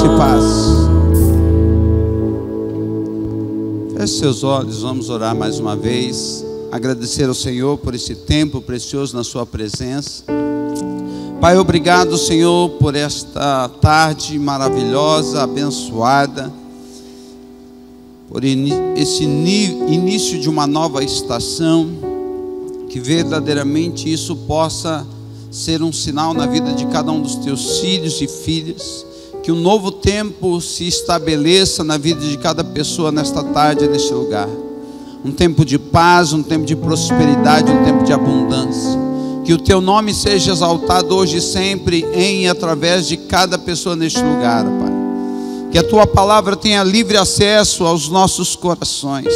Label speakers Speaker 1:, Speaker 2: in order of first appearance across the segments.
Speaker 1: Graça e paz. Feche seus olhos, vamos orar mais uma vez. Agradecer ao Senhor por esse tempo precioso na sua presença. Pai, obrigado, Senhor, por esta tarde maravilhosa, abençoada, por esse início de uma nova estação, que verdadeiramente isso possa ser um sinal na vida de cada um dos teus filhos e filhas, que um novo tempo se estabeleça na vida de cada pessoa nesta tarde, neste lugar. Um tempo de paz, um tempo de prosperidade, um tempo de abundância. Que o teu nome seja exaltado hoje e sempre em e através de cada pessoa neste lugar, Pai. Que a tua palavra tenha livre acesso aos nossos corações.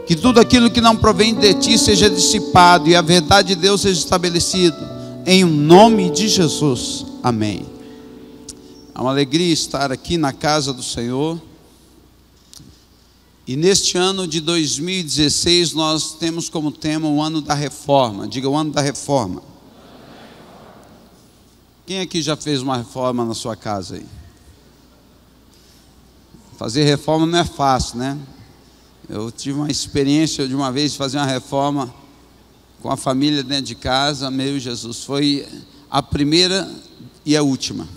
Speaker 1: Que tudo aquilo que não provém de ti seja dissipado e a verdade de Deus seja estabelecida. Em nome de Jesus. Amém. É uma alegria estar aqui na casa do Senhor. E neste ano de 2016 nós temos como tema o ano da reforma. Diga, o ano da reforma. Quem aqui já fez uma reforma na sua casa aí? Fazer reforma não é fácil, né? Eu tive uma experiência de uma vez de fazer uma reforma com a família dentro de casa. Meu Jesus, foi a primeira e a última.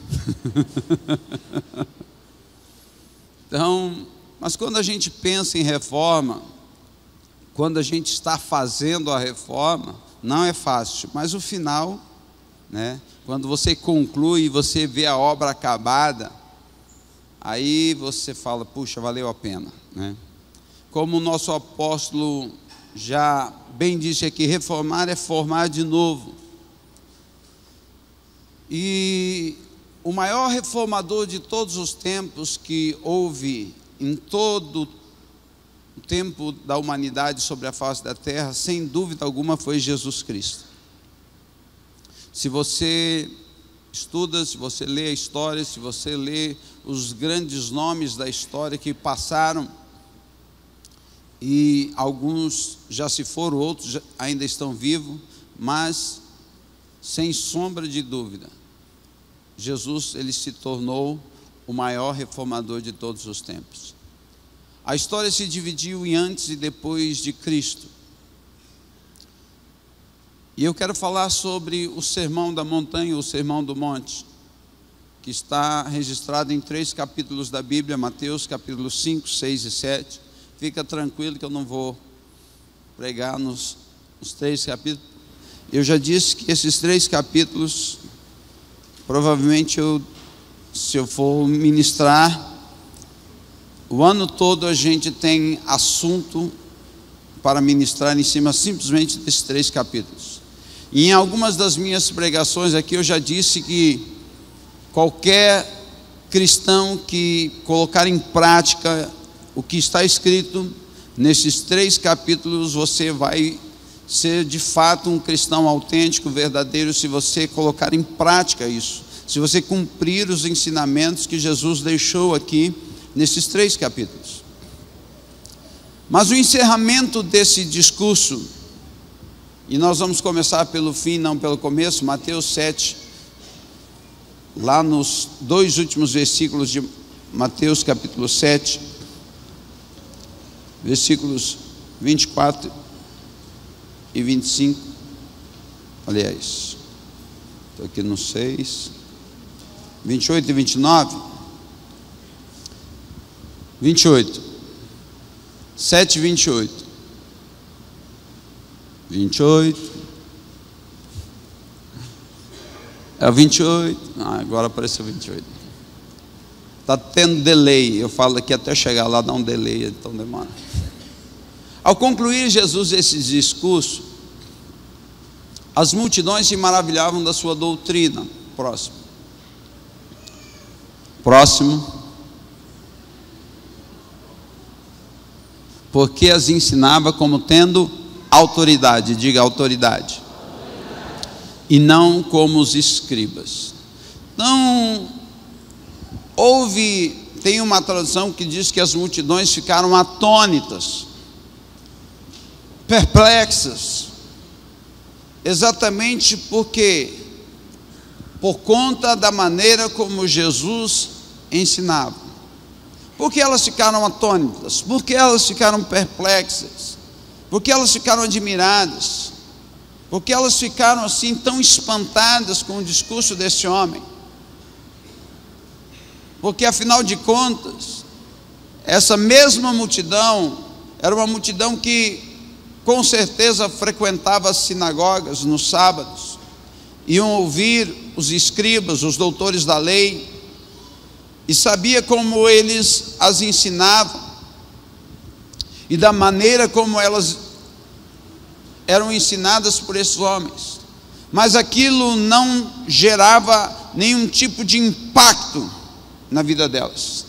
Speaker 1: Então, mas quando a gente pensa em reforma, quando a gente está fazendo a reforma, não é fácil, mas o final, né? Quando você conclui e você vê a obra acabada, aí você fala, puxa, valeu a pena, né? Como o nosso apóstolo já bem disse aqui, reformar é formar de novo. E o maior reformador de todos os tempos que houve em todo o tempo da humanidade sobre a face da terra, sem dúvida alguma, foi Jesus Cristo. Se você estuda, se você lê a história, se você lê os grandes nomes da história que passaram, e alguns já se foram, outros ainda estão vivos, mas sem sombra de dúvida, Jesus, ele se tornou o maior reformador de todos os tempos. A história se dividiu em antes e depois de Cristo. E eu quero falar sobre o Sermão da Montanha, o Sermão do Monte, que está registrado em 3 capítulos da Bíblia, Mateus capítulos 5, 6 e 7. Fica tranquilo que eu não vou pregar nos 3 capítulos. Eu já disse que esses 3 capítulos, provavelmente se eu for ministrar, o ano todo a gente tem assunto para ministrar em cima simplesmente desses 3 capítulos. E em algumas das minhas pregações aqui eu já disse que qualquer cristão que colocar em prática o que está escrito nesses 3 capítulos, você vai ser de fato um cristão autêntico, verdadeiro, se você colocar em prática isso, se você cumprir os ensinamentos que Jesus deixou aqui nesses 3 capítulos. Mas o encerramento desse discurso, e nós vamos começar pelo fim, não pelo começo, Mateus 7, lá nos 2 últimos versículos de Mateus capítulo 7, versículos 24 e 25, aliás, estou aqui no 6, 28 e 29, 28, 7 e 28, 28, é o 28, agora apareceu 28, está tendo delay, eu falo aqui até chegar lá dá um delay, então demora. Ao concluir Jesus esse discurso, as multidões se maravilhavam da sua doutrina. Próximo. Porque as ensinava como tendo autoridade, diga autoridade, e não como os escribas. Então, tem uma tradução que diz que as multidões ficaram atônitas, perplexas, exatamente porque, por conta da maneira como Jesus ensinavam? Por que elas ficaram atônitas? Por que elas ficaram perplexas? Por que elas ficaram admiradas? Por que elas ficaram assim tão espantadas com o discurso desse homem? Porque afinal de contas, essa mesma multidão era uma multidão que com certeza frequentava as sinagogas nos sábados, iam ouvir os escribas, os doutores da lei, e sabia como eles as ensinavam, e da maneira como elas eram ensinadas por esses homens, mas aquilo não gerava nenhum tipo de impacto na vida delas,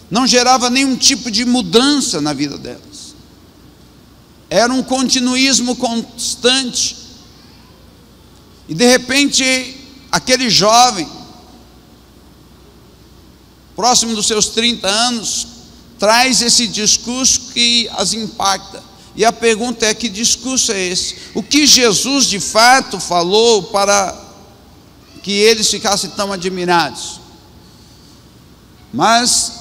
Speaker 1: não gerava nenhum tipo de mudança na vida delas, era um continuismo constante. E de repente, aquele jovem, próximo dos seus 30 anos, traz esse discurso que as impacta. E a pergunta é: que discurso é esse? O que Jesus de fato falou para que eles ficassem tão admirados? Mas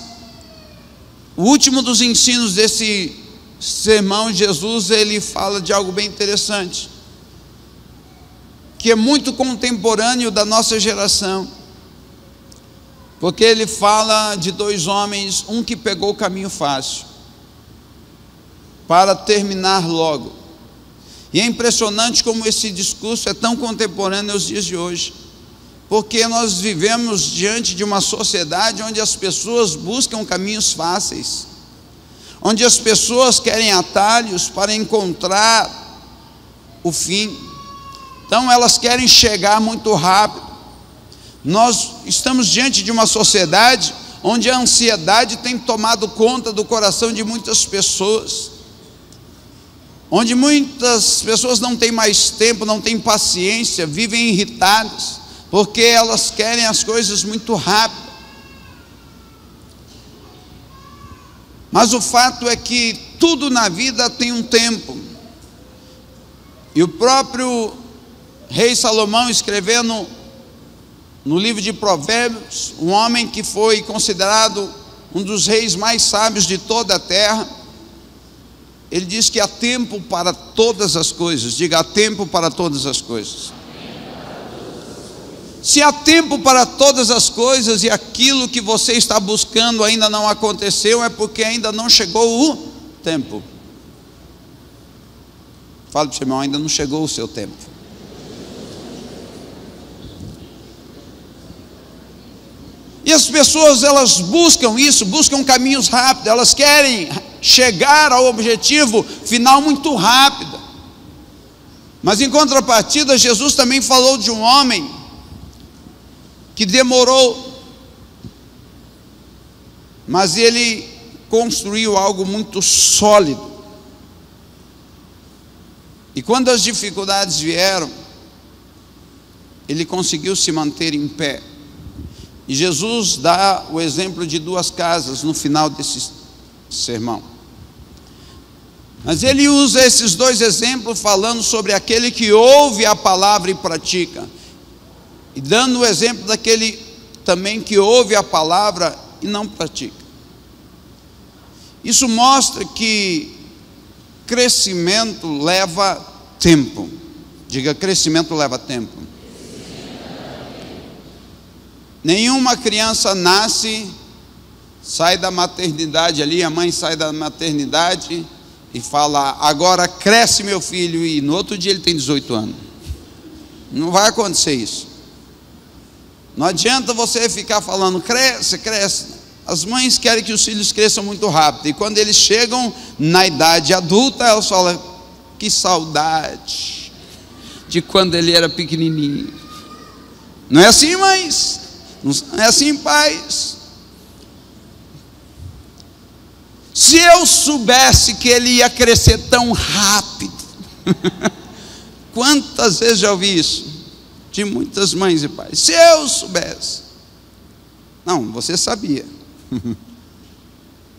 Speaker 1: o último dos ensinos desse sermão, Jesus, ele fala de algo bem interessante, que é muito contemporâneo da nossa geração, porque ele fala de dois homens, um que pegou o caminho fácil para terminar logo. E é impressionante como esse discurso é tão contemporâneo aos dias de hoje, porque nós vivemos diante de uma sociedade onde as pessoas buscam caminhos fáceis, onde as pessoas querem atalhos para encontrar o fim. Então elas querem chegar muito rápido. Nós estamos diante de uma sociedade onde a ansiedade tem tomado conta do coração de muitas pessoas, onde muitas pessoas não têm mais tempo, não têm paciência, vivem irritadas, porque elas querem as coisas muito rápido. Mas o fato é que tudo na vida tem um tempo, e o próprio rei Salomão, escrevendo no livro de Provérbios, um homem que foi considerado um dos reis mais sábios de toda a terra, ele diz que há tempo para todas as coisas. Diga: há tempo para todas as coisas. Se há tempo para todas as coisas e aquilo que você está buscando ainda não aconteceu, é porque ainda não chegou o tempo. Fala para o seu irmão: ainda não chegou o seu tempo. E as pessoas, elas buscam isso, buscam caminhos rápidos, elas querem chegar ao objetivo final muito rápido. Mas em contrapartida, Jesus também falou de um homem que demorou, mas ele construiu algo muito sólido. E quando as dificuldades vieram, ele conseguiu se manter em pé. E Jesus dá o exemplo de duas casas no final desse sermão. Mas ele usa esses dois exemplos falando sobre aquele que ouve a palavra e pratica, e dando o exemplo daquele também que ouve a palavra e não pratica. Isso mostra que crescimento leva tempo. Diga: crescimento leva tempo. Nenhuma criança nasce, sai da maternidade ali, a mãe sai da maternidade e fala: agora cresce meu filho, e no outro dia ele tem 18 anos. Não vai acontecer isso. Não adianta você ficar falando: cresce, cresce. As mães querem que os filhos cresçam muito rápido, e quando eles chegam na idade adulta, elas falam: que saudade de quando ele era pequenininho. Não é assim, mães? Não é assim, pais? Se eu soubesse que ele ia crescer tão rápido, quantas vezes já ouvi isso de muitas mães e pais? Se eu soubesse. Não, você sabia.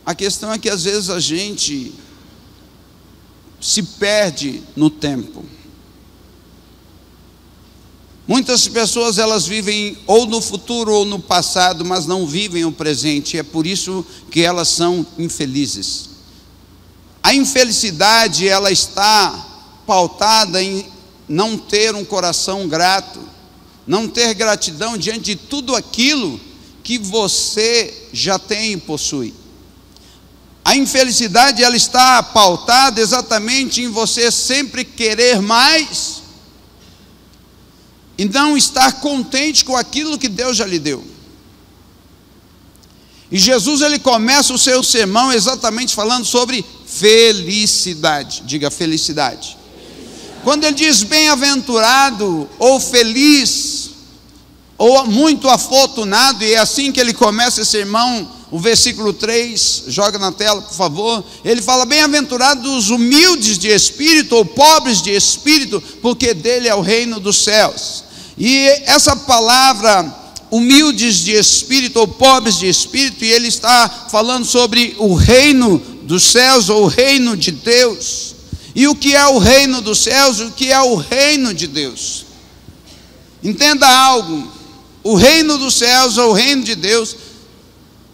Speaker 1: A questão é que às vezes a gente se perde no tempo. Muitas pessoas, elas vivem ou no futuro ou no passado, mas não vivem o presente, e é por isso que elas são infelizes. A infelicidade, ela está pautada em não ter um coração grato, não ter gratidão diante de tudo aquilo que você já tem e possui. A infelicidade, ela está pautada exatamente em você sempre querer mais e não estar contente com aquilo que Deus já lhe deu. E Jesus, ele começa o seu sermão exatamente falando sobre felicidade. Diga felicidade. Quando ele diz bem-aventurado ou feliz ou muito afortunado, e é assim que ele começa esse sermão, o versículo 3, joga na tela por favor, ele fala: bem-aventurados os humildes de espírito ou pobres de espírito, porque dele é o reino dos céus. E essa palavra humildes de espírito ou pobres de espírito, e ele está falando sobre o reino dos céus ou o reino de Deus. E o que é o reino dos céus, o que é o reino de Deus? Entenda algo: o reino dos céus ou o reino de Deus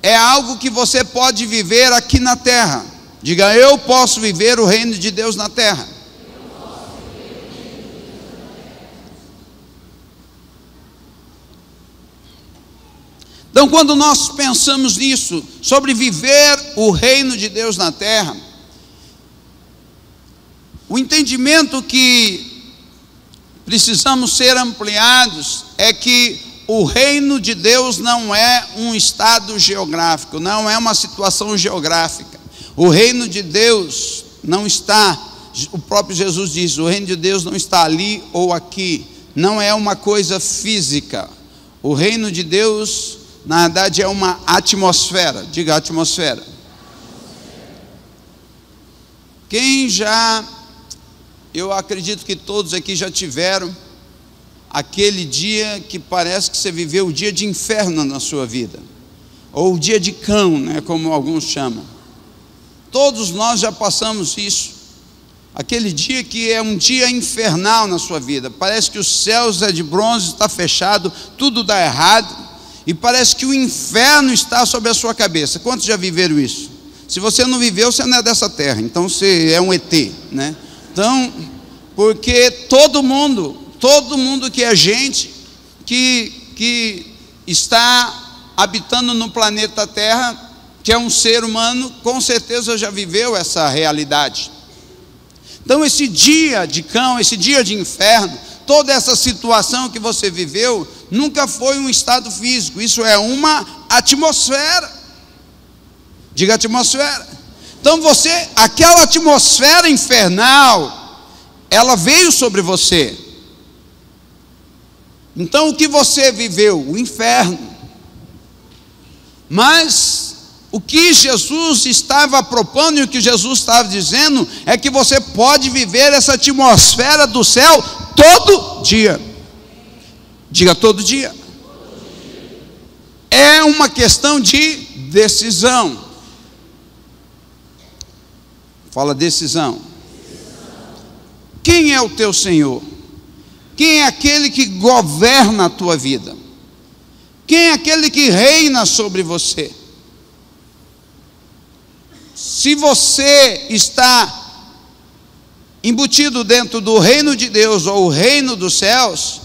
Speaker 1: é algo que você pode viver aqui na terra. Diga: eu posso viver o reino de Deus na terra. Então, quando nós pensamos nisso, sobre viver o reino de Deus na terra, o entendimento que precisamos ser ampliados é que o reino de Deus não é um estado geográfico, não é uma situação geográfica. O reino de Deus não está, o próprio Jesus diz, o reino de Deus não está ali ou aqui, não é uma coisa física. O reino de Deus, na verdade, é uma atmosfera. Diga atmosfera. Quem já, eu acredito que todos aqui já tiveram aquele dia que parece que você viveu o dia de inferno na sua vida, ou o dia de cão, né, como alguns chamam. Todos nós já passamos isso. Aquele dia que é um dia infernal na sua vida, parece que os céus é de bronze, está fechado, tudo dá errado, e parece que o inferno está sobre a sua cabeça. Quantos já viveram isso? Se você não viveu, você não é dessa terra, então você é um ET, né? Então, porque todo mundo que é gente, que está habitando no planeta Terra, que é um ser humano, com certeza já viveu essa realidade. Então esse dia de cão, esse dia de inferno, toda essa situação que você viveu, nunca foi um estado físico, isso é uma atmosfera. Diga atmosfera. Então aquela atmosfera infernal, ela veio sobre você. Então o que você viveu? O inferno. Mas o que Jesus estava propondo e o que Jesus estava dizendo é que você pode viver essa atmosfera do céu todo dia. Diga todo dia. É uma questão de decisão. Fala decisão. Quem é o teu Senhor? Quem é aquele que governa a tua vida? Quem é aquele que reina sobre você? Se você está embutido dentro do reino de Deus ou o reino dos céus,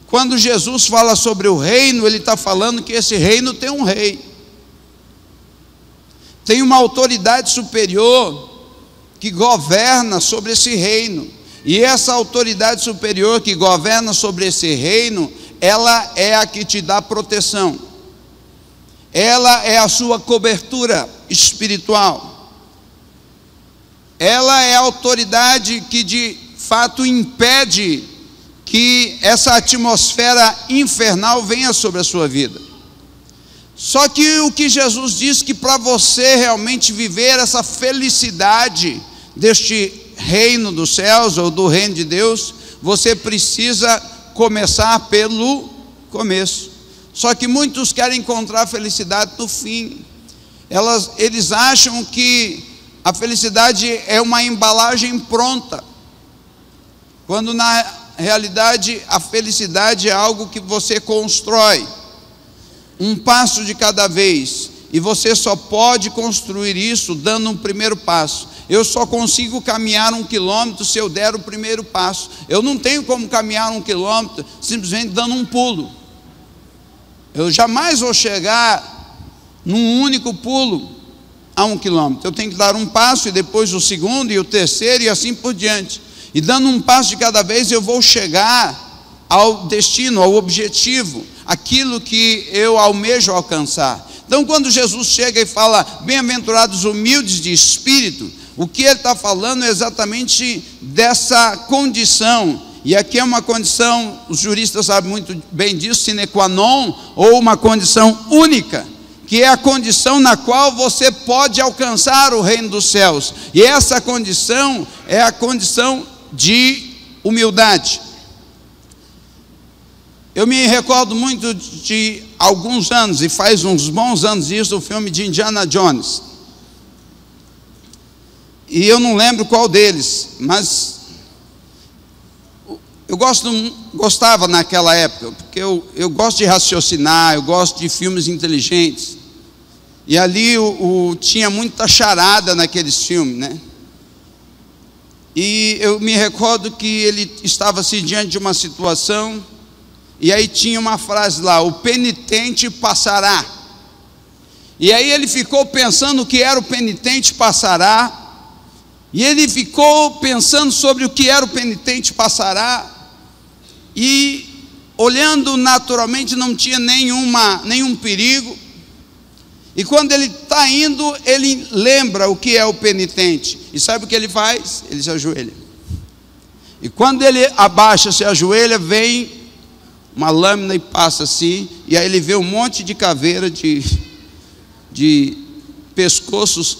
Speaker 1: quando Jesus fala sobre o reino, ele está falando que esse reino tem um rei, tem uma autoridade superior que governa sobre esse reino. E essa autoridade superior que governa sobre esse reino, ela é a que te dá proteção, ela é a sua cobertura espiritual, ela é a autoridade que de fato impede que essa atmosfera infernal venha sobre a sua vida. Só que o que Jesus diz, que para você realmente viver essa felicidade deste reino dos céus ou do reino de Deus, você precisa começar pelo começo. Só que muitos querem encontrar felicidade no fim. Eles acham que a felicidade é uma embalagem pronta, quando realidade, a felicidade é algo que você constrói, um passo de cada vez, e você só pode construir isso dando um primeiro passo. Eu só consigo caminhar 1 quilômetro se eu der o primeiro passo. Eu não tenho como caminhar 1 quilômetro simplesmente dando um pulo. Eu jamais vou chegar num único pulo a 1 quilômetro. Eu tenho que dar um passo, e depois o segundo, e o terceiro, e assim por diante. E dando um passo de cada vez, eu vou chegar ao destino, ao objetivo, aquilo que eu almejo alcançar. Então, quando Jesus chega e fala, bem-aventurados humildes de espírito, o que ele está falando é exatamente dessa condição. E aqui é uma condição, os juristas sabem muito bem disso, sine qua non, ou uma condição única, que é a condição na qual você pode alcançar o reino dos céus. E essa condição é a condição de humildade. Eu me recordo muito de alguns anos, e faz uns bons anos isso, o filme de Indiana Jones. E eu não lembro qual deles, mas eu gostava naquela época, porque eu gosto de raciocinar, eu gosto de filmes inteligentes. E ali tinha muita charada naqueles filmes, né? E eu me recordo que ele estava assim diante de uma situação, e aí tinha uma frase lá, o penitente passará. E aí ele ficou pensando o que era o penitente passará, e ele ficou pensando sobre o que era o penitente passará, e olhando naturalmente não tinha nenhum perigo. E quando ele está indo, ele lembra o que é o penitente. E sabe o que ele faz? Ele se ajoelha. E quando ele abaixa, se ajoelha, vem uma lâmina e passa assim. E aí ele vê um monte de caveira, de pescoços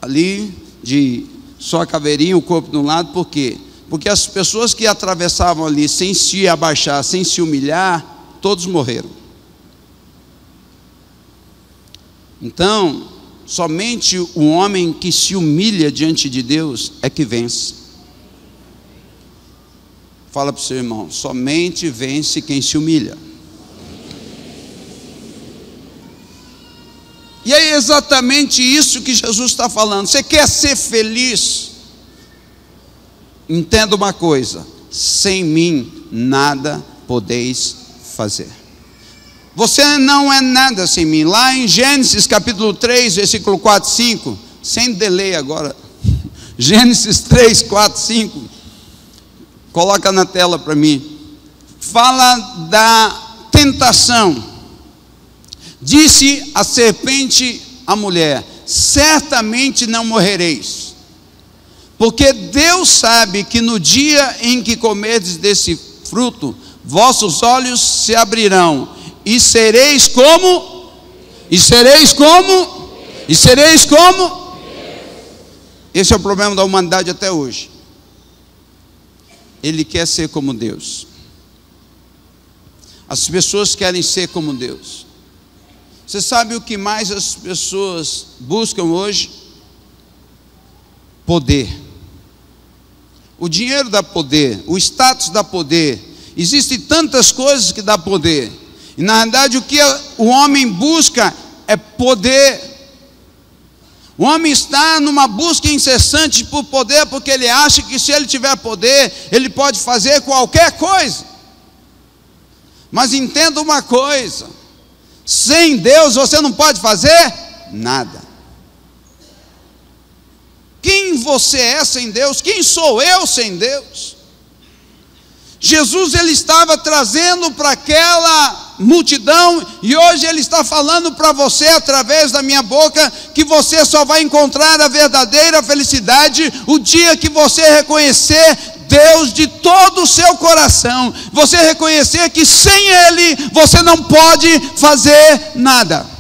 Speaker 1: ali, de só a caveirinha, o corpo de um lado. Por quê? Porque as pessoas que atravessavam ali sem se abaixar, sem se humilhar, todos morreram. Então, somente o homem que se humilha diante de Deus é que vence. Fala para o seu irmão, somente vence quem se humilha. E é exatamente isso que Jesus está falando. Você quer ser feliz? Entenda uma coisa, sem mim nada podeis fazer. Você não é nada sem mim. Lá em Gênesis capítulo 3, versículo 4 e 5, sem delay agora, Gênesis 3, 4 e 5, coloca na tela para mim, fala da tentação. Disse a serpente à mulher, certamente não morrereis, porque Deus sabe que no dia em que comerdes desse fruto, vossos olhos se abrirão, e sereis como? E sereis como? E sereis como? Esse é o problema da humanidade até hoje. Ele quer ser como Deus. As pessoas querem ser como Deus. Você sabe o que mais as pessoas buscam hoje? Poder. O dinheiro dá poder, o status dá poder. Existem tantas coisas que dá poder. E na verdade o que o homem busca é poder. O homem está numa busca incessante por poder, porque ele acha que se ele tiver poder, ele pode fazer qualquer coisa. Mas entenda uma coisa, sem Deus você não pode fazer nada. Quem você é sem Deus? Quem sou eu sem Deus? Jesus, ele estava trazendo para aquela multidão, e hoje ele está falando para você através da minha boca, que você só vai encontrar a verdadeira felicidade o dia que você reconhecer Deus de todo o seu coração, você reconhecer que sem Ele você não pode fazer nada.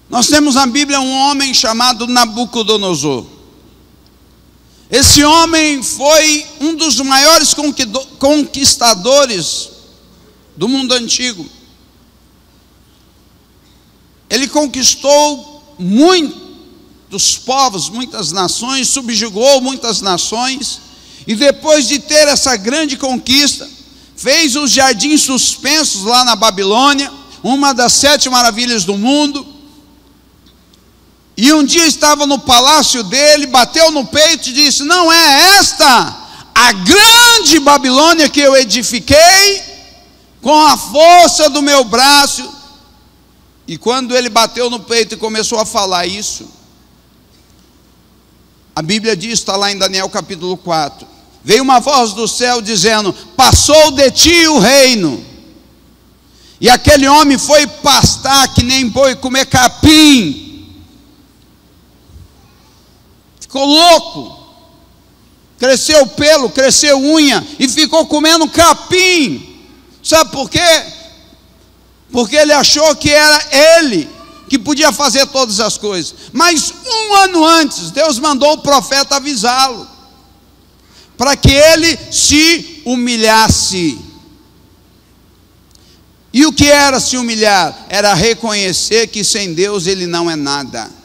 Speaker 1: Nós temos na Bíblia um homem chamado Nabucodonosor. Esse homem foi um dos maiores conquistadores do mundo antigo. Ele conquistou muitos povos, muitas nações, subjugou muitas nações, e depois de ter essa grande conquista, fez os jardins suspensos lá na Babilônia, uma das 7 maravilhas do mundo. E um dia estava no palácio dele, bateu no peito e disse: não é esta a grande Babilônia que eu edifiquei com a força do meu braço? E quando ele bateu no peito e começou a falar isso, a Bíblia diz, está lá em Daniel capítulo 4, veio uma voz do céu dizendo: passou de ti o reino. E aquele homem foi pastar que nem boi, comer capim. Ficou louco, cresceu pelo, cresceu unha e ficou comendo capim. Sabe por quê? Porque ele achou que era ele que podia fazer todas as coisas. Mas um ano antes, Deus mandou o profeta avisá-lo, para que ele se humilhasse. E o que era se humilhar? Era reconhecer que sem Deus ele não é nada.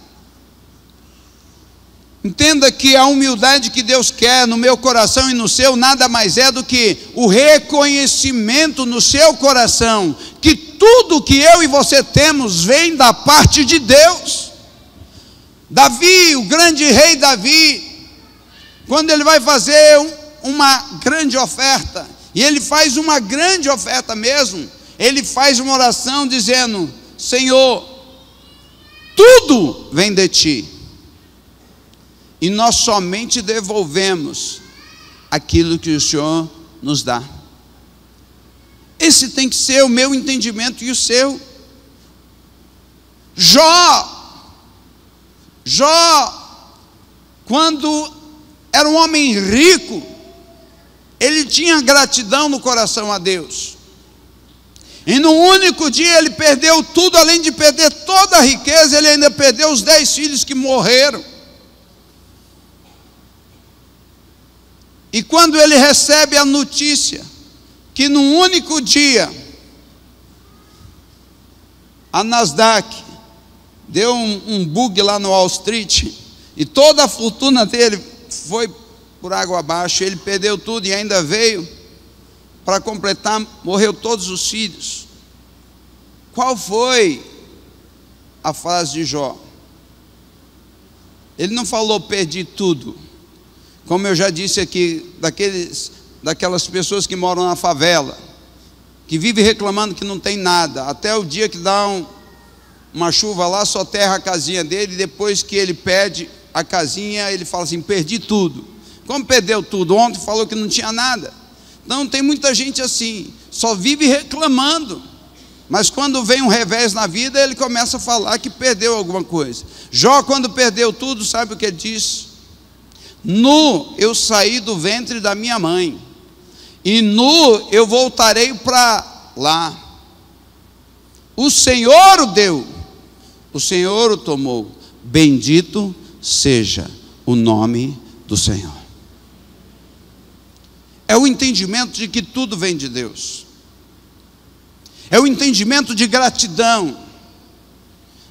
Speaker 1: Entenda que a humildade que Deus quer no meu coração e no seu, nada mais é do que o reconhecimento no seu coração, que tudo que eu e você temos vem da parte de Deus. Davi, o grande rei Davi, quando ele vai fazer uma grande oferta, e ele faz uma grande oferta mesmo, ele faz uma oração dizendo: Senhor, tudo vem de ti, e nós somente devolvemos aquilo que o Senhor nos dá. Esse tem que ser o meu entendimento e o seu. Jó, quando era um homem rico, ele tinha gratidão no coração a Deus. E no único dia ele perdeu tudo, além de perder toda a riqueza, ele ainda perdeu os 10 filhos que morreram. E quando ele recebe a notícia que num único dia a Nasdaq deu um bug lá no Wall Street, e toda a fortuna dele foi por água abaixo, ele perdeu tudo e ainda veio para completar, morreu todos os filhos. Qual foi a frase de Jó? Ele não falou: perdi tudo. Como eu já disse aqui, daquelas pessoas que moram na favela, que vivem reclamando que não tem nada, até o dia que dá uma chuva lá, só terra a casinha dele, e depois que ele perde a casinha, ele fala assim: perdi tudo. Como perdeu tudo? Ontem falou que não tinha nada. Então tem muita gente assim, só vive reclamando, mas quando vem um revés na vida, ele começa a falar que perdeu alguma coisa. Jó, quando perdeu tudo, sabe o que ele disse? Nu eu saí do ventre da minha mãe, e nu eu voltarei para lá. O Senhor o deu, o Senhor o tomou, bendito seja o nome do Senhor. É o entendimento de que tudo vem de Deus, é o entendimento de gratidão.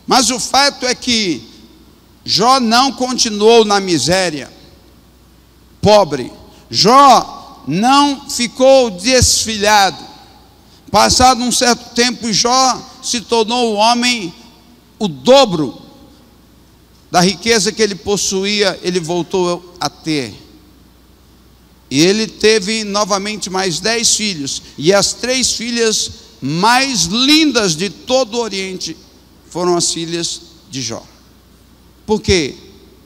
Speaker 1: Mas o fato é que Jó não continuou na miséria, pobre. Jó não ficou desfilhado. Passado um certo tempo, Jó se tornou um homem, o dobro da riqueza que ele possuía, ele voltou a ter. E ele teve novamente mais 10 filhos, e as 3 filhas mais lindas de todo o Oriente foram as filhas de Jó. Por quê?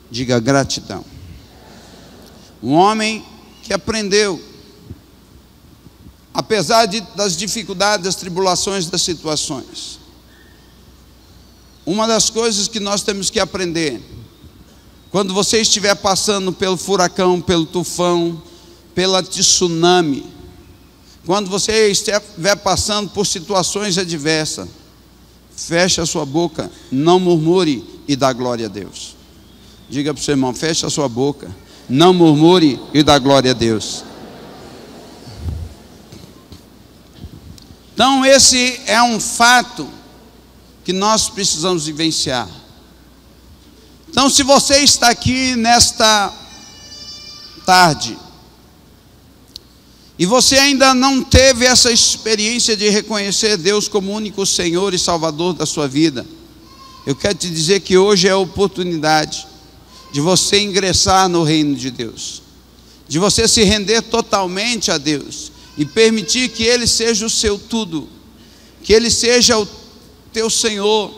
Speaker 1: Diga: gratidão. Um homem que aprendeu, apesar das dificuldades, das tribulações, das situações. Uma das coisas que nós temos que aprender, quando você estiver passando pelo furacão, pelo tufão, pela tsunami, quando você estiver passando por situações adversas, feche a sua boca, não murmure e dá glória a Deus. Diga para o seu irmão: feche a sua boca, não murmure e dá glória a Deus. Então esse é um fato que nós precisamos vivenciar. Então, se você está aqui nesta tarde e você ainda não teve essa experiência de reconhecer Deus como único Senhor e Salvador da sua vida, eu quero te dizer que hoje é a oportunidade de você ingressar no reino de Deus, de você se render totalmente a Deus e permitir que Ele seja o seu tudo, que Ele seja o teu Senhor.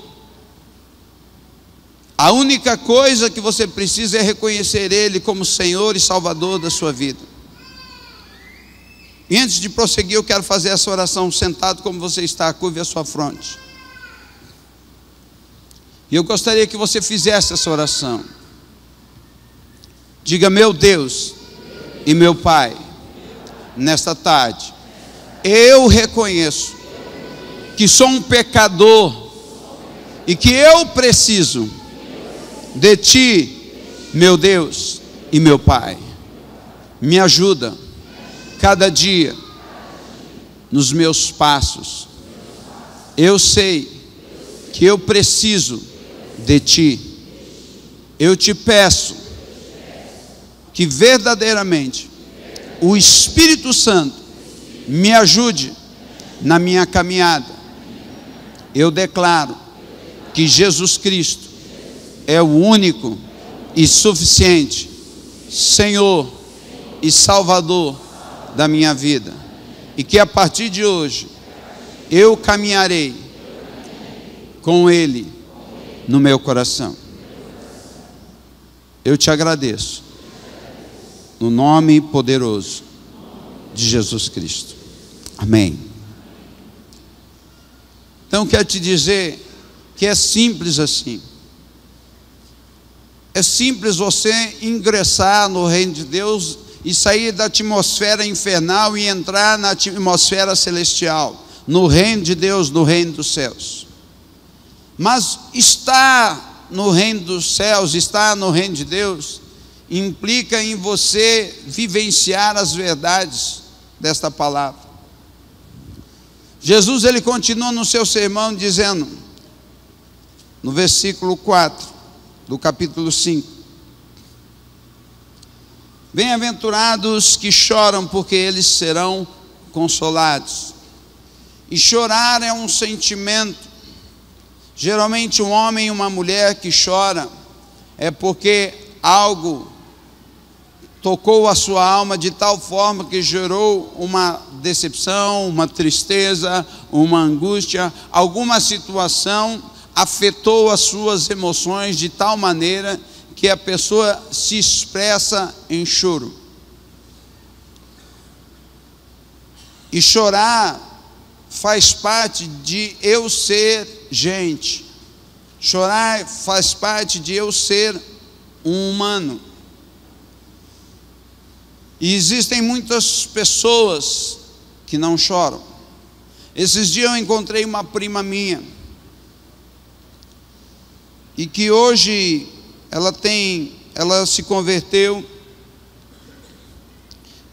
Speaker 1: A única coisa que você precisa é reconhecer Ele como Senhor e Salvador da sua vida. E antes de prosseguir, eu quero fazer essa oração sentado como você está, curve a sua fronte. E eu gostaria que você fizesse essa oração. Diga: meu Deus e meu Pai, nesta tarde, eu reconheço que sou um pecador e que eu preciso de Ti, meu Deus e meu Pai. Me ajuda cada dia nos meus passos. Eu sei que eu preciso de Ti. Eu te peço que verdadeiramente o Espírito Santo me ajude na minha caminhada. Eu declaro que Jesus Cristo é o único e suficiente Senhor e Salvador da minha vida, e que a partir de hoje eu caminharei com Ele no meu coração. Eu te agradeço no nome poderoso de Jesus Cristo. Amém. Então quero te dizer que é simples assim. É simples você ingressar no reino de Deus e sair da atmosfera infernal e entrar na atmosfera celestial, no reino de Deus, no reino dos céus. Mas estar no reino dos céus, estar no reino de Deus, implica em você vivenciar as verdades desta palavra. Jesus, ele continua no seu sermão dizendo, no versículo 4 do capítulo 5: bem-aventurados que choram, porque eles serão consolados. E chorar é um sentimento. Geralmente um homem e uma mulher que chora é porque algo tocou a sua alma de tal forma que gerou uma decepção, uma tristeza, uma angústia, alguma situação afetou as suas emoções de tal maneira que a pessoa se expressa em choro. E chorar faz parte de eu ser gente. Chorar faz parte de eu ser um humano. E existem muitas pessoas que não choram. Esses dias eu encontrei uma prima minha, e que hoje ela se converteu,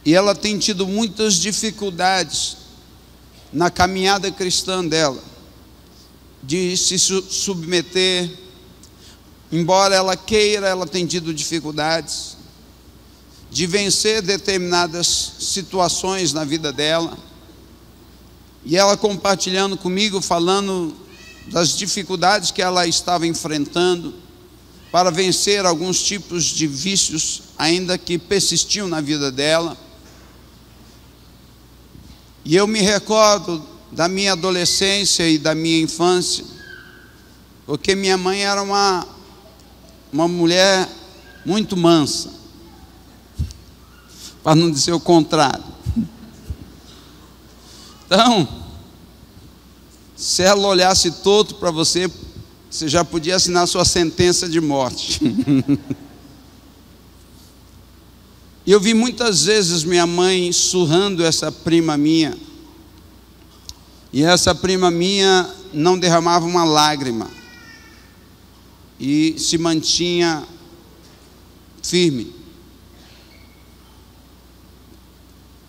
Speaker 1: e ela tem tido muitas dificuldades na caminhada cristã dela, de se submeter. Embora ela queira, ela tem tido dificuldades de vencer determinadas situações na vida dela. E ela compartilhando comigo, falando das dificuldades que ela estava enfrentando para vencer alguns tipos de vícios ainda que persistiam na vida dela. E eu me recordo da minha adolescência e da minha infância, porque minha mãe era uma mulher muito mansa, para não dizer o contrário. Então, se ela olhasse torto para você, você já podia assinar sua sentença de morte. E eu vi muitas vezes minha mãe surrando essa prima minha, e essa prima minha não derramava uma lágrima, e se mantinha firme,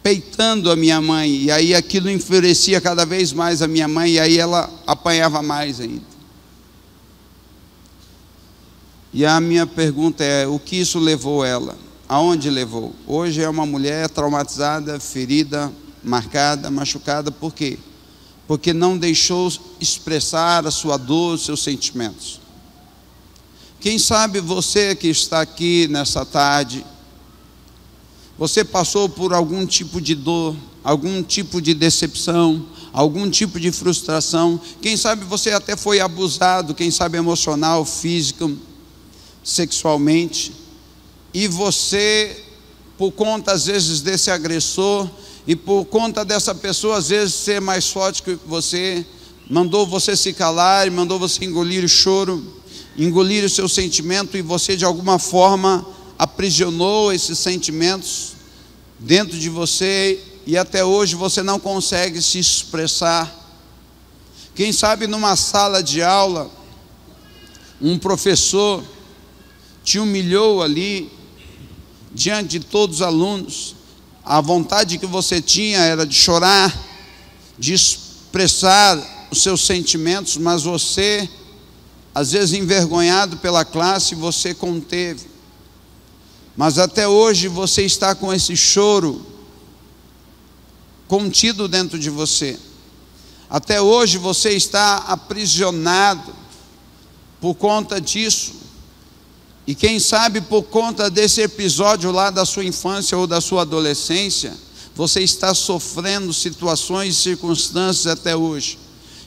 Speaker 1: peitando a minha mãe. E aí aquilo enfurecia cada vez mais a minha mãe, e aí ela apanhava mais ainda. E a minha pergunta é: o que isso levou ela? Aonde levou? Hoje é uma mulher traumatizada, ferida, marcada, machucada. Por quê? Porque não deixou expressar a sua dor, os seus sentimentos. Quem sabe você que está aqui nessa tarde, você passou por algum tipo de dor, algum tipo de decepção, algum tipo de frustração. Quem sabe você até foi abusado, quem sabe emocional, físico, sexualmente. E você, por conta às vezes desse agressor, e por conta dessa pessoa às vezes ser mais forte que você, mandou você se calar, mandou você engolir o choro, engolir o seu sentimento, e você de alguma forma aprisionou esses sentimentos dentro de você, e até hoje você não consegue se expressar. Quem sabe numa sala de aula, um professor te humilhou ali, diante de todos os alunos. A vontade que você tinha era de chorar, de expressar os seus sentimentos, mas você, às vezes envergonhado pela classe, você conteve. Mas até hoje você está com esse choro contido dentro de você. Até hoje você está aprisionado por conta disso. E quem sabe por conta desse episódio lá da sua infância ou da sua adolescência, você está sofrendo situações e circunstâncias até hoje.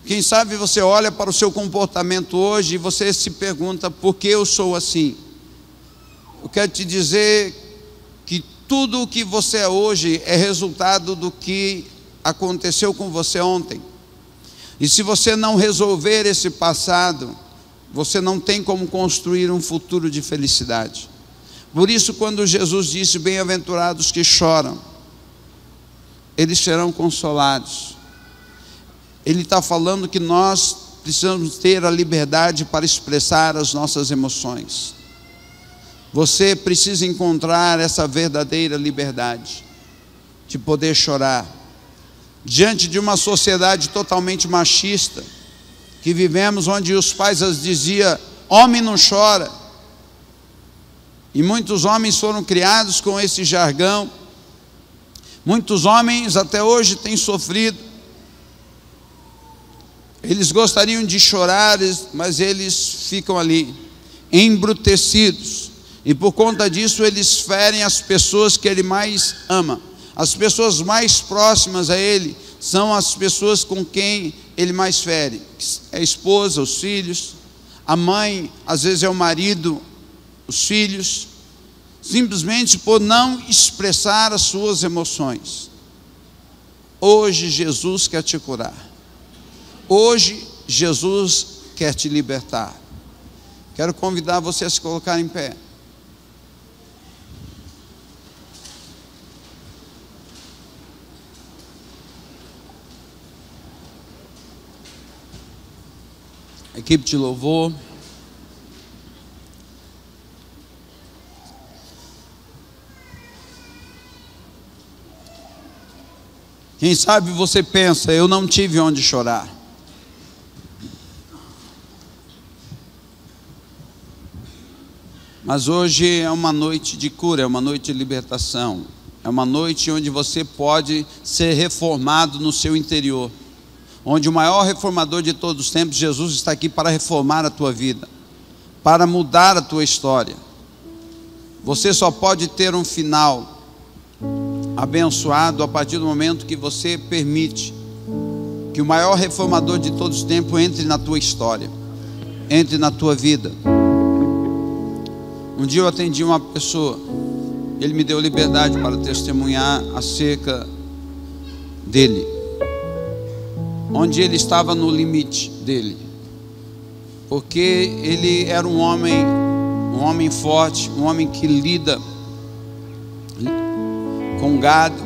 Speaker 1: Quem sabe você olha para o seu comportamento hoje e você se pergunta: por que eu sou assim? Eu quero te dizer que tudo o que você é hoje é resultado do que aconteceu com você ontem. E se você não resolver esse passado, você não tem como construir um futuro de felicidade. Por isso, quando Jesus disse: bem-aventurados que choram, eles serão consolados, Ele está falando que nós precisamos ter a liberdade para expressar as nossas emoções. Você precisa encontrar essa verdadeira liberdade de poder chorar diante de uma sociedade totalmente machista que vivemos, onde os pais diziam: homem não chora. E muitos homens foram criados com esse jargão. Muitos homens até hoje têm sofrido. Eles gostariam de chorar, mas eles ficam ali embrutecidos, e por conta disso eles ferem as pessoas que ele mais ama. As pessoas mais próximas a ele são as pessoas com quem ele mais fere. É a esposa, os filhos, a mãe, às vezes é o marido, os filhos, simplesmente por não expressar as suas emoções. Hoje Jesus quer te curar. Hoje Jesus quer te libertar. Quero convidar você a se colocar em pé. Equipe de louvor. Quem sabe você pensa: eu não tive onde chorar. Mas hoje é uma noite de cura, é uma noite de libertação. É uma noite onde você pode ser reformado no seu interior. Onde o maior reformador de todos os tempos, Jesus, está aqui para reformar a tua vida, para mudar a tua história. Você só pode ter um final abençoado a partir do momento que você permite que o maior reformador de todos os tempos entre na tua história, entre na tua vida. Um dia eu atendi uma pessoa, ele me deu liberdade para testemunhar acerca dele, onde ele estava no limite dele, porque ele era um homem forte, um homem que lida com gado,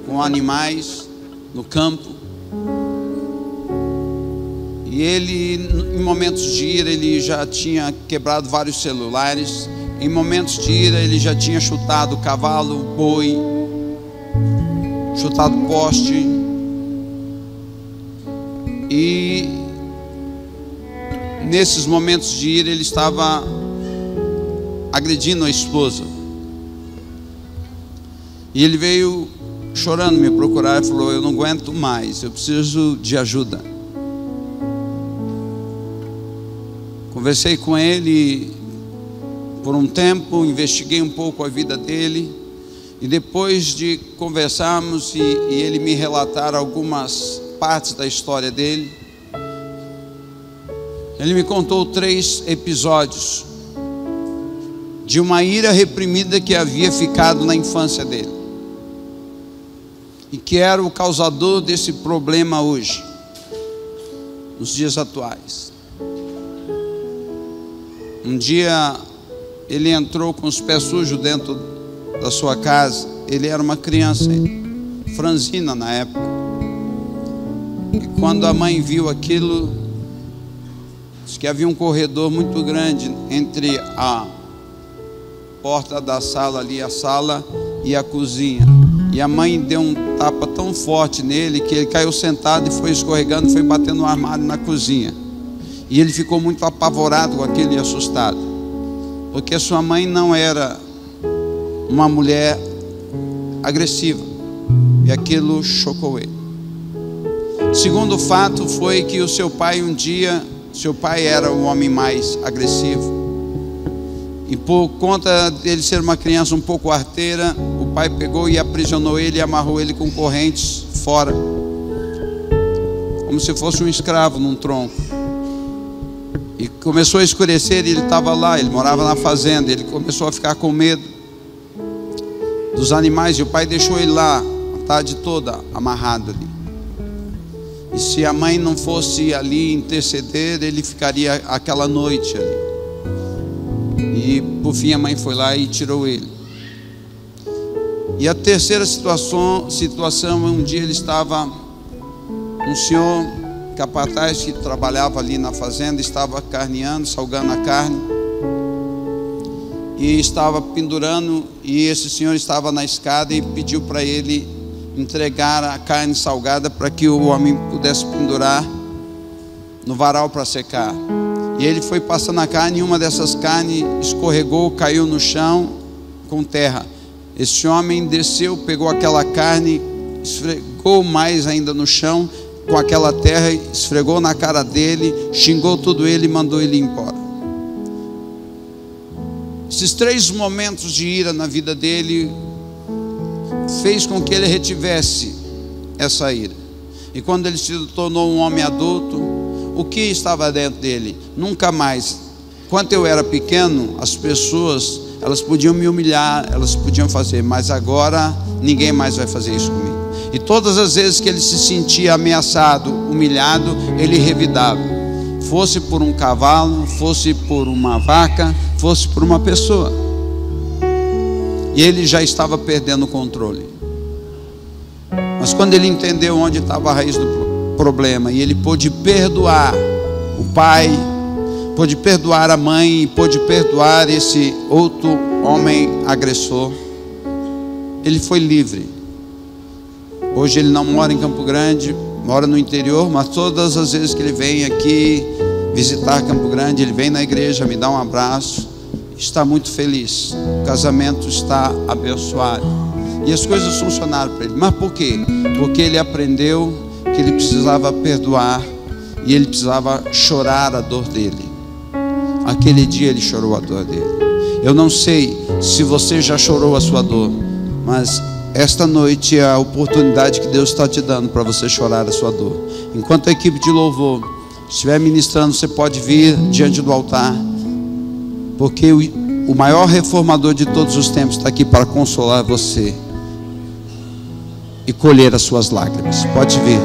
Speaker 1: com animais no campo. E ele, em momentos de ira, ele já tinha quebrado vários celulares. Em momentos de ira, ele já tinha chutado cavalo, boi, chutado poste. E nesses momentos de ira, ele estava agredindo a esposa. E ele veio chorando me procurar e falou: eu não aguento mais, eu preciso de ajuda. Conversei com ele por um tempo, investiguei um pouco a vida dele, e depois de conversarmos e ele me relatar algumas partes da história dele, ele me contou 3 episódios de uma ira reprimida que havia ficado na infância dele, e que era o causador desse problema hoje, nos dias atuais. Um dia ele entrou com os pés sujos dentro da sua casa. Ele era uma criança, franzina na época, e quando a mãe viu aquilo, disse que havia um corredor muito grande entre a porta da sala ali, a sala e a cozinha, e a mãe deu um tapa tão forte nele que ele caiu sentado e foi escorregando, foi batendo no armário na cozinha. E ele ficou muito apavorado com aquilo e assustado, porque sua mãe não era uma mulher agressiva, e aquilo chocou ele. Segundo fato foi que o seu pai um dia, seu pai era o homem mais agressivo, e por conta dele ser uma criança um pouco arteira, o pai pegou e aprisionou ele e amarrou ele com correntes fora, como se fosse um escravo num tronco. E começou a escurecer e ele estava lá, ele morava na fazenda. Ele começou a ficar com medo dos animais, e o pai deixou ele lá a tarde toda amarrado ali. E se a mãe não fosse ali interceder, ele ficaria aquela noite ali. E por fim a mãe foi lá e tirou ele. E a terceira situação, um dia ele estava, um senhor capataz que trabalhava ali na fazenda, estava carneando, salgando a carne, e estava pendurando, e esse senhor estava na escada e pediu para ele entregar a carne salgada para que o homem pudesse pendurar no varal para secar. E ele foi passando a carne, e uma dessas carnes escorregou, caiu no chão com terra. Esse homem desceu, pegou aquela carne, esfregou mais ainda no chão com aquela terra, esfregou na cara dele, xingou tudo ele e mandou ele embora. Esses 3 momentos de ira na vida dele fez com que ele retivesse essa ira. E quando ele se tornou um homem adulto, o que estava dentro dele? Nunca mais. Quando eu era pequeno, as pessoas, elas podiam me humilhar, elas podiam fazer, mas agora ninguém mais vai fazer isso comigo. E todas as vezes que ele se sentia ameaçado, humilhado, ele revidava. Fosse por um cavalo, fosse por uma vaca, fosse por uma pessoa. E ele já estava perdendo o controle. Mas quando ele entendeu onde estava a raiz do problema, e ele pôde perdoar o pai, pôde perdoar a mãe, e pôde perdoar esse outro homem agressor, ele foi livre. Hoje ele não mora em Campo Grande, mora no interior, mas todas as vezes que ele vem aqui visitar Campo Grande, ele vem na igreja, me dá um abraço, está muito feliz. O casamento está abençoado e as coisas funcionaram para ele. Mas por quê? Porque ele aprendeu que ele precisava perdoar e ele precisava chorar a dor dele. Aquele dia ele chorou a dor dele. Eu não sei se você já chorou a sua dor, mas esta noite é a oportunidade que Deus está te dando para você chorar a sua dor. Enquanto a equipe de louvor estiver ministrando, você pode vir diante do altar, porque o maior reformador de todos os tempos está aqui para consolar você e colher as suas lágrimas. Pode vir.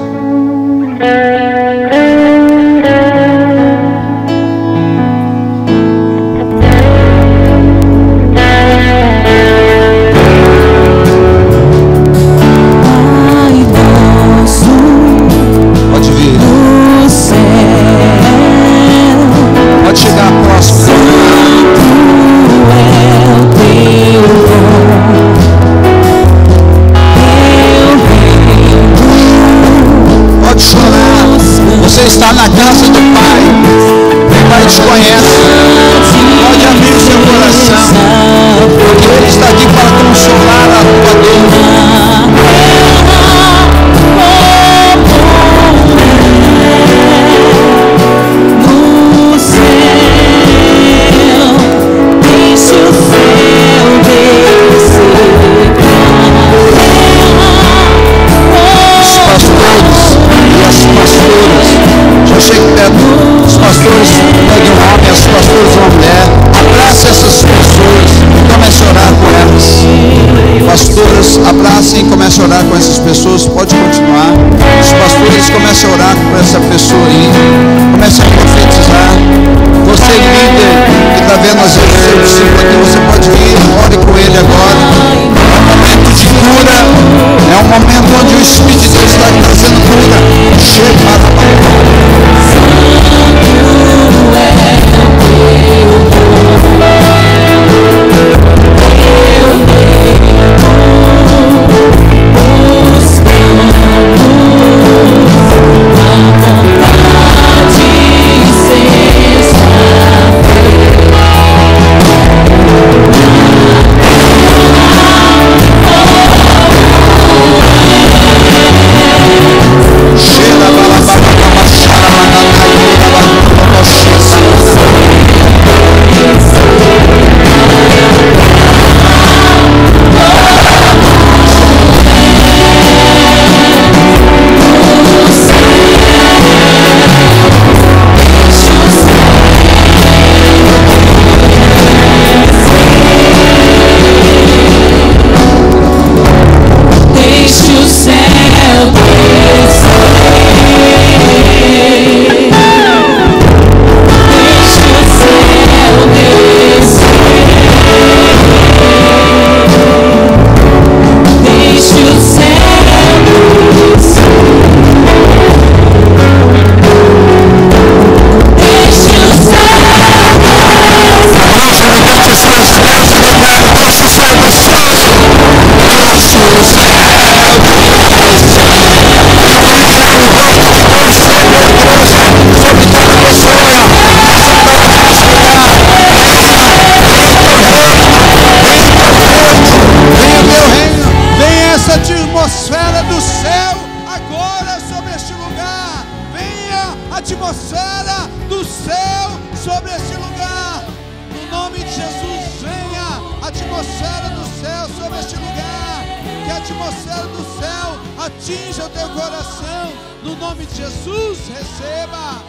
Speaker 1: pastoras abracem e comecem a orar com essas pessoas. Pode continuar. Os pastores comecem a orar com essa pessoa aí. Comecem a profetizar. Você líder que está vendo às vezes o seu discípulo aqui, você pode vir, ore com ele agora. É um momento de cura. É um momento onde o Espírito de Deus está trazendo cura. Atinja o teu coração, no nome de Jesus, receba.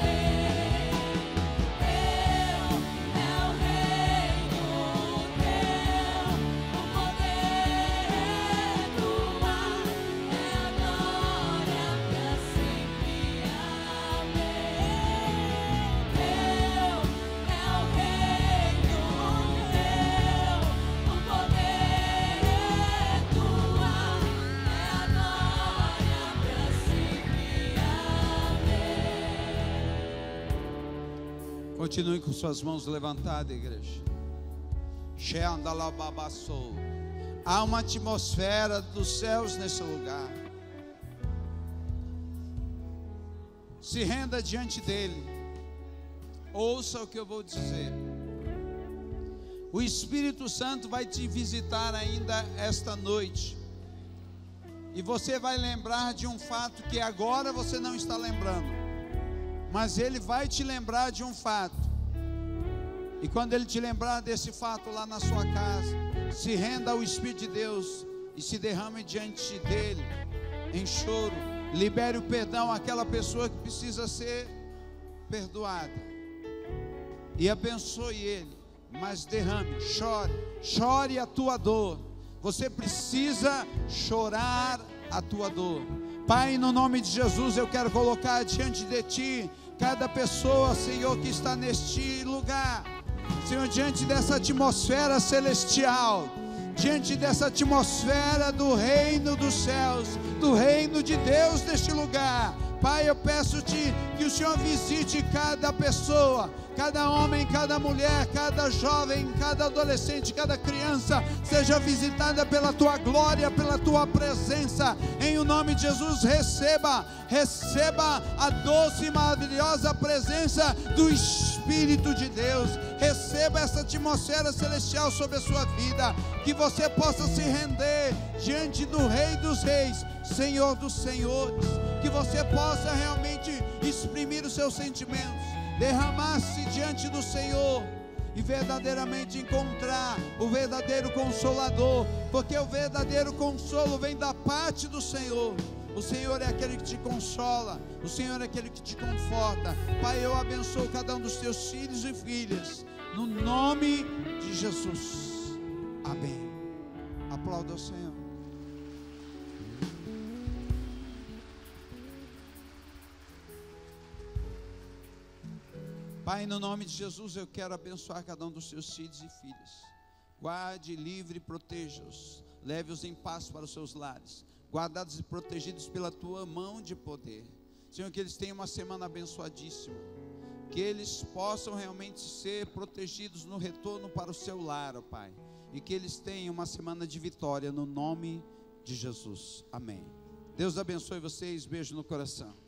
Speaker 1: Continue com suas mãos levantadas, igreja. Há uma atmosfera dos céus nesse lugar. Se renda diante dele. Ouça o que eu vou dizer. O Espírito Santo vai te visitar ainda esta noite. E você vai lembrar de um fato que agora você não está lembrando. Mas ele vai te lembrar de um fato. E quando ele te lembrar desse fato lá na sua casa, se renda ao Espírito de Deus e se derrame diante dele em choro. Libere o perdão àquela pessoa que precisa ser perdoada. E abençoe ele. Mas derrame, chore a tua dor. Você precisa chorar a tua dor. Pai, no nome de Jesus, eu quero colocar diante de ti cada pessoa, Senhor, que está neste lugar, Senhor, diante dessa atmosfera celestial, diante dessa atmosfera do reino dos céus, do reino de Deus neste lugar. Pai, eu peço-te que o Senhor visite cada pessoa, cada homem, cada mulher, cada jovem, cada adolescente, cada criança, seja visitada pela tua glória, pela tua presença. Em o nome de Jesus, receba a doce e maravilhosa presença do Espírito de Deus. Receba essa atmosfera celestial sobre a sua vida, que você possa se render diante do Rei dos Reis, Senhor dos Senhores, que você possa realmente exprimir os seus sentimentos, derramar-se diante do Senhor e verdadeiramente encontrar o verdadeiro Consolador, porque o verdadeiro consolo vem da parte do Senhor. O Senhor é aquele que te consola, o Senhor é aquele que te conforta. Pai, eu abençoo cada um dos teus filhos e filhas, no nome de Jesus. Amém. aplauda ao Senhor. Pai, no nome de Jesus, eu quero abençoar cada um dos seus filhos e filhas. Guarde, livre e proteja-os. Leve-os em paz para os seus lares, guardados e protegidos pela tua mão de poder. Senhor, que eles tenham uma semana abençoadíssima, que eles possam realmente ser protegidos no retorno para o seu lar, ó Pai, e que eles tenham uma semana de vitória no nome de Jesus. Amém. Deus abençoe vocês, beijo no coração.